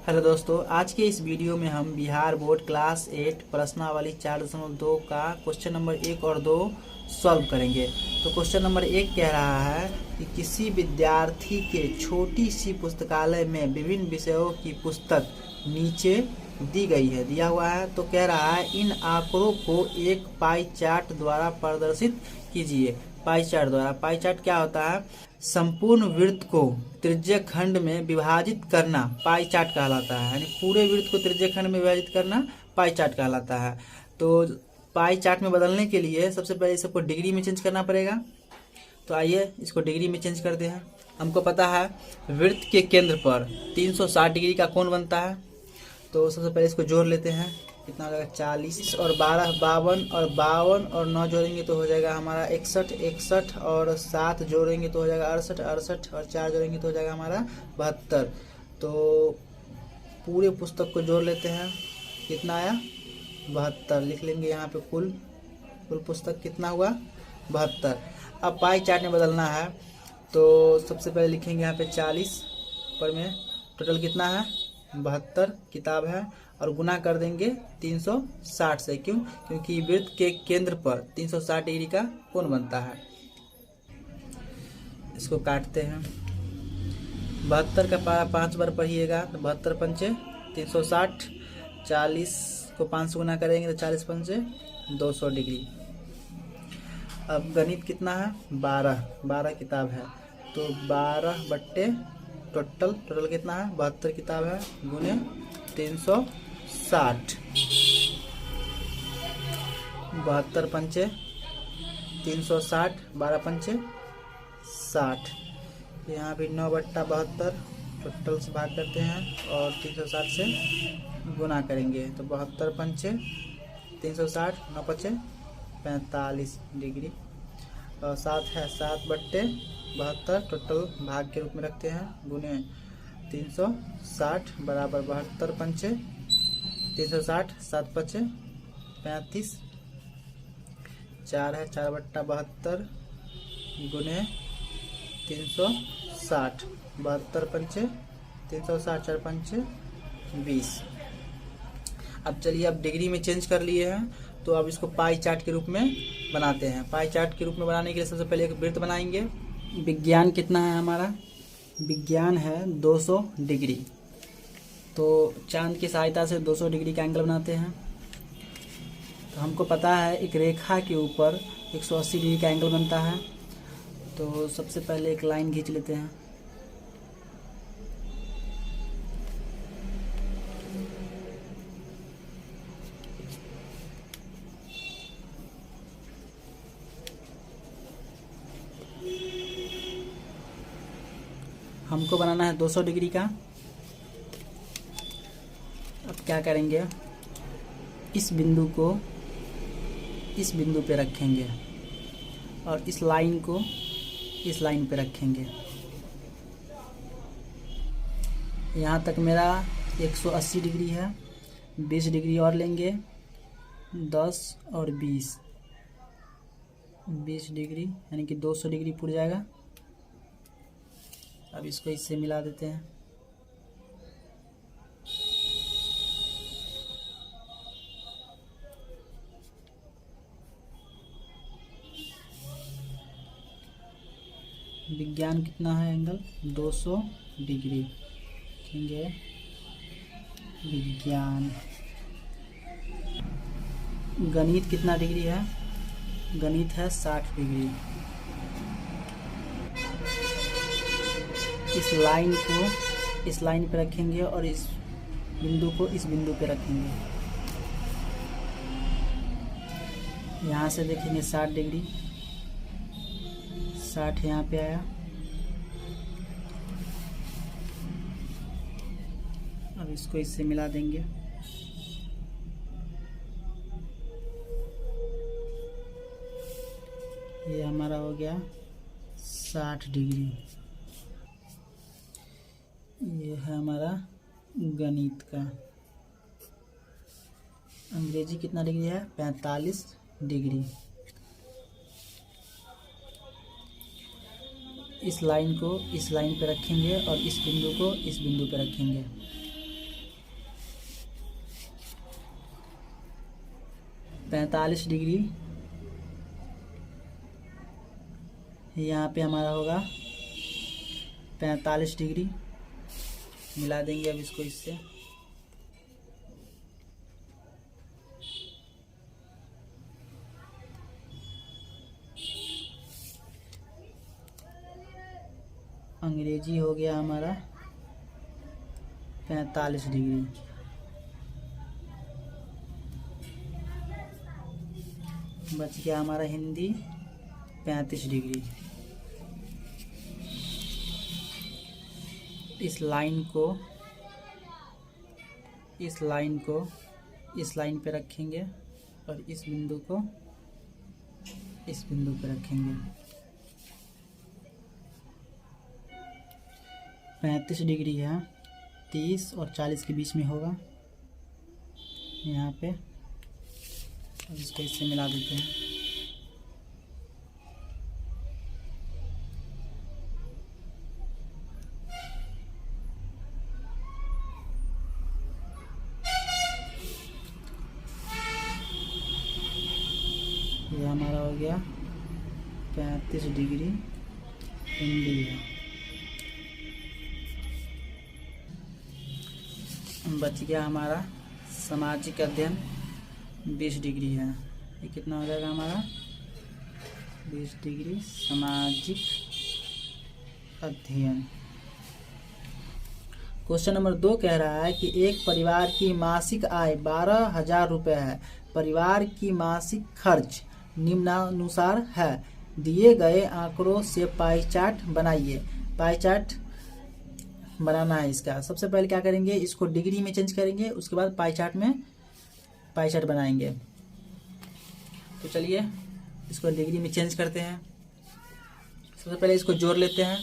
Hello दोस्तों, आज के इस वीडियो में हम बिहार बोर्ड क्लास 8 प्रश्नावली 4.2 का क्वेश्चन नंबर 1 और 2 सॉल्व करेंगे। तो क्वेश्चन नंबर 1 कह रहा है कि किसी विद्यार्थी के छोटी सी पुस्तकालय में विभिन्न विषयों की पुस्तक नीचे दी गई है, दिया हुआ है। तो कह रहा है इन आंकड़ों को एक पाई चार्ट द्वारा प्रदर्शित कीजिए। पाई चार्ट द्वारा, पाई चार्ट क्या होता है? संपूर्ण वृत्त को त्रिज्यक खंड में विभाजित करना पाई चार्ट कहलाता है। यानी पूरे वृत्त को त्रिज्यक खंड में विभाजित करना पाई चार्ट कहलाता है। तो पाई चार्ट में बदलने के लिए सबसे पहले सबको डिग्री में चेंज करना पड़ेगा। तो आइए इसको डिग्री में चेंज करते हैं। हमको पता है वृत्त के केंद्र पर 360 डिग्री का कोण बनता है। तो सबसे पहले इसको जोड़ लेते हैं। कितना हो जाएगा? 40 और 12 52 और 52 और 9 जोड़ेंगे तो हो जाएगा हमारा 61 61 और 7 जोड़ेंगे तो हो जाएगा 68 68 और 4 जोड़ेंगे तो हो जाएगा हमारा 72। तो पूरे पुस्तक को जोड़ लेते हैं। कितना आया? 72 लिख लेंगे यहाँ पे। कुल पुस्तक कितना हुआ? 72। अब पाई चार्ट में बदलना है तो सबसे पहले लिखेंगे यहाँ पे 40 पर में टोटल कितना है? 72 किताब है और गुना कर देंगे 360 से। क्यों? क्योंकि वृत्त के केंद्र पर 360 डिग्री का कोण बनता है। इसको काटते हैं। 72 का पारा 5 बार पढ़िएगा तो 72 पंचे 360। 40 को 5 से गुना करेंगे तो 40 पंचे 200 डिग्री। अब गणित कितना है? 12 किताब है तो 12 बट्टे टोटल कितना है? 72 किताब है गुने 360। 72 पंचे 360, 12 पंचे 60। यहाँ भी 9/72 टोटल से भाग करते हैं और 360 से गुना करेंगे तो 72 पंचे 360, 9 पंचे 45 डिग्री और 7 है 7/72 टोटल भाग के रूप में रखते हैं गुने 360 बराबर 72 पंचे 360, 7 पंचे 35, 4 है 4/72 गुने 360। 72 पंचे 360, 4 पंचे 20। अब चलिए, अब डिग्री में चेंज कर लिए हैं तो अब इसको पाई चार्ट के रूप में बनाते हैं। पाई चार्ट के रूप में बनाने के लिए सबसे पहले एक वृत्त बनाएंगे। विज्ञान कितना है हमारा? विज्ञान है 200 डिग्री। तो चांद की सहायता से 200 डिग्री का एंगल बनाते हैं। तो हमको पता है एक रेखा के ऊपर 180 डिग्री का एंगल बनता है। तो सबसे पहले एक लाइन खींच लेते हैं। हमको बनाना है 200 डिग्री का। अब क्या करेंगे? इस बिंदु को इस बिंदु पे रखेंगे और इस लाइन को इस लाइन पे रखेंगे। यहाँ तक मेरा 180 डिग्री है। 20 डिग्री और लेंगे, 10 और 20 डिग्री यानी कि 200 डिग्री पूरा जाएगा। अब इसको इससे मिला देते हैं। विज्ञान कितना है एंगल? 200 डिग्री लिखेंगे विज्ञान। गणित कितना डिग्री है? गणित है 60 डिग्री। इस लाइन को इस लाइन पे रखेंगे और इस बिंदु को इस बिंदु पे रखेंगे। यहाँ से देखेंगे 60 डिग्री। 60 यहाँ पे आया। अब इसको इससे मिला देंगे। ये हमारा हो गया 60 डिग्री। ये है हमारा गणित का। अंग्रेजी कितना डिग्री है? 45 डिग्री। इस लाइन को इस लाइन पे रखेंगे और इस बिंदु को इस बिंदु पे रखेंगे। 45 डिग्री, यहाँ पे हमारा होगा 45 डिग्री। मिला देंगे अब इसको इससे। अंग्रेजी हो गया हमारा 45 डिग्री। बच गया हमारा हिंदी 35 डिग्री। इस लाइन को इस लाइन पे रखेंगे और इस बिंदु को इस बिंदु पे रखेंगे। 35 डिग्री है, 30 और 40 के बीच में होगा यहाँ पे। अब इसको इससे मिला देते हैं। ये हमारा हो गया 35 डिग्री हिंदी है। बच गया हमारा सामाजिक अध्ययन 20 डिग्री है। ये कितना हो जाएगा हमारा 20 डिग्री सामाजिक अध्ययन। क्वेश्चन नंबर 2 कह रहा है कि एक परिवार की मासिक आय 12,000 रुपये है। परिवार की मासिक खर्च निम्नानुसार है। दिए गए आंकड़ों से पाई चार्ट बनाइए। पाई चार्ट बनाना है इसका। सबसे पहले क्या करेंगे, इसको डिग्री में चेंज करेंगे, उसके बाद पाई चार्ट में पाई चार्ट बनाएंगे। तो चलिए इसको डिग्री में चेंज करते हैं। सबसे पहले इसको जोड़ लेते हैं।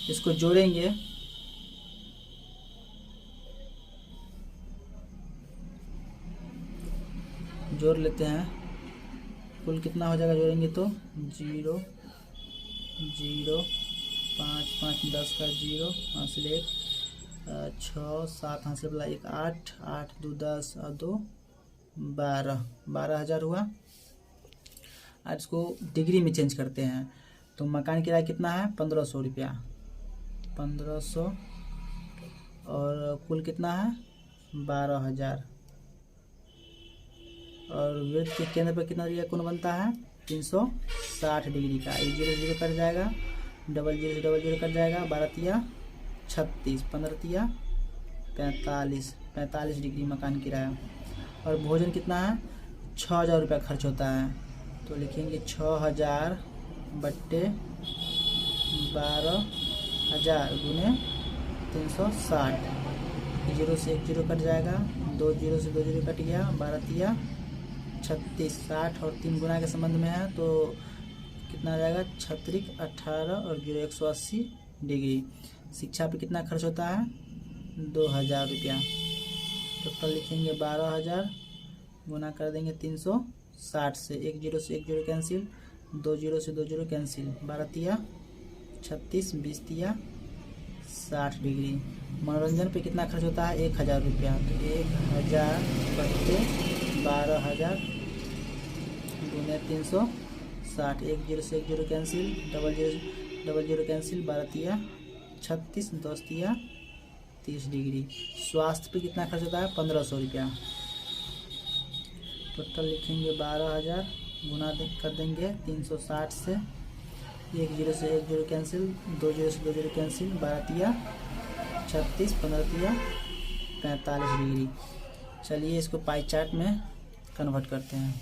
इसको जोड़ेंगे, जोड़ लेते हैं। कुल कितना हो जाएगा जोड़ेंगे तो 0 0 5 5 10 का 0 हासिल 1 6 7 हासिल वाला 1 8 8 2 10 और 2 12,000 हुआ। आज इसको डिग्री में चेंज करते हैं। तो मकान किराया कितना है 1,500 रुपया, 1,500 और कुल कितना है 12,000। और वृत्त के केंद्र पर कितना डिग्री कोण बनता है 360 डिग्री का। 1 0 0 कट जाएगा, डबल 0 डबल 0 कट जाएगा। 12 तिया 36, 15 तिया 45 डिग्री मकान किराया। और भोजन कितना है 6,000 रुपया खर्च होता है। तो लिखेंगे 6,000 बट्टे 12,000 गुने 360। 0 से 1 0 कट जाएगा, 2 0 से 2 0 कट गया। 12 तिया 36, 60 और 3 गुना के संबंध में है तो कितना आ जाएगा 36 18 और 0 180 डिग्री। शिक्षा पे कितना खर्च होता है 2,000 रुपया। टोटल लिखेंगे 12,000 गुना कर देंगे 360 से। 1 0 से 1 0 कैंसिल, 2 0 से 2 0 कैंसिल। 12 तिया 36, 20 तिया 60 डिग्री। मनोरंजन पे कितना खर्च होता है 1,000 रुपया। तो 1,000 बट्टे 12,000 गुने 360। 1 0 से 1 0 कैंसिल, डबल 0 कैंसिल। 12 तिया 36, 10 तिया 30 डिग्री। स्वास्थ्य पे कितना खर्च होता है 1,500 रुपया। टोटल लिखेंगे 12,000 गुना कर देंगे 360 से। 1 0 से 1 0 कैंसिल, 2 0 से 2 0 कैंसिल। 12 तिया 36, 15 तिया 45 डिग्री। चलिए इसको पाई चार्ट में कन्वर्ट करते हैं।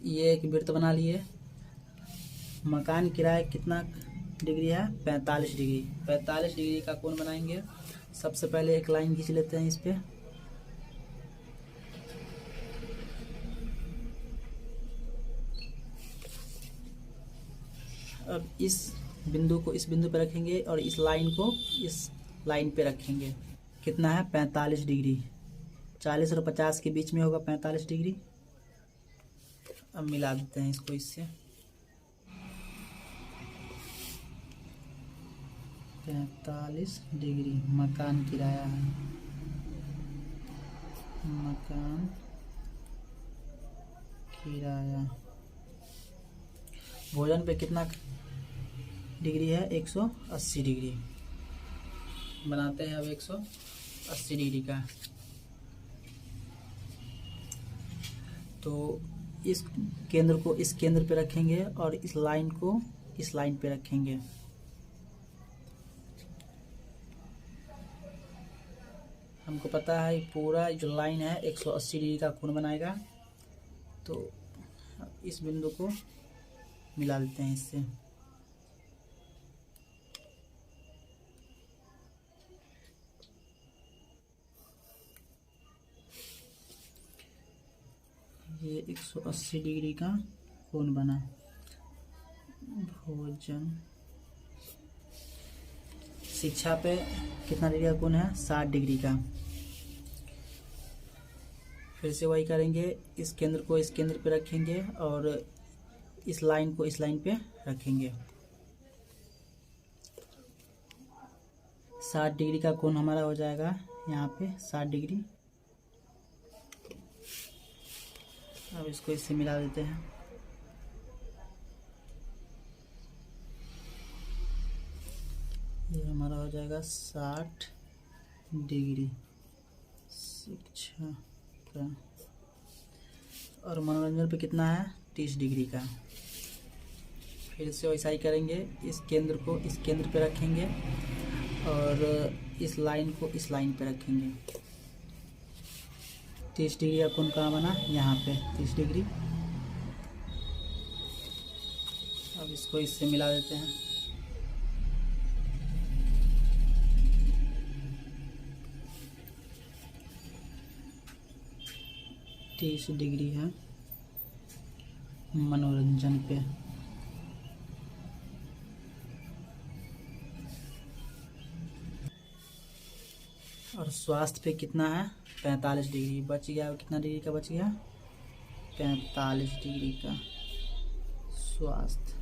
ये एक वृत्त बना लिए। मकान किराया कितना डिग्री है 45 डिग्री। 45 डिग्री का कोण बनाएंगे। सबसे पहले एक लाइन खींच लेते हैं इस पे। अब इस बिंदु को इस बिंदु पे रखेंगे और इस लाइन को इस लाइन पे रखेंगे। कितना है 45 डिग्री। 40 और 50 के बीच में होगा 45 डिग्री। अब मिला देते हैं इसको इससे। 45 डिग्री मकान किराया है। मकान किराया। भोजन पे कितना डिग्री है? 180 डिग्री। बनाते हैं अब 180 डिग्री का। तो इस केंद्र को इस केंद्र पे रखेंगे और इस लाइन को इस लाइन पे रखेंगे। हमको पता है पूरा जो लाइन है 180 डिग्री का कोण बनाएगा। तो इस बिंदु को मिला देते हैं इससे। ये 180 डिग्री का कोण बना। भोजन शिक्षा पे कितना डिग्री का कोण है? 60 डिग्री का। फिर से वही करेंगे, इस केंद्र को इस केंद्र पे रखेंगे और इस लाइन को इस लाइन पे रखेंगे। 60 डिग्री का कोण हमारा हो जाएगा यहाँ पे 60 डिग्री। अब इसको इससे मिला देते हैं। ये हमारा हो जाएगा 60 डिग्री शिक्षा का। और मनोरंजन पे कितना है? 30 डिग्री का। फिर से वैसा ही करेंगे, इस केंद्र को इस केंद्र पे रखेंगे और इस लाइन को इस लाइन पे रखेंगे। 30 डिग्री का कोण कहाँ बना? यहाँ पे 30 डिग्री। अब इसको इससे मिला देते हैं। तीस डिग्री है मनोरंजन पे। और स्वास्थ्य पे कितना है? 45 डिग्री। बच गया कितना डिग्री का बच गया? 45 डिग्री का स्वास्थ्य।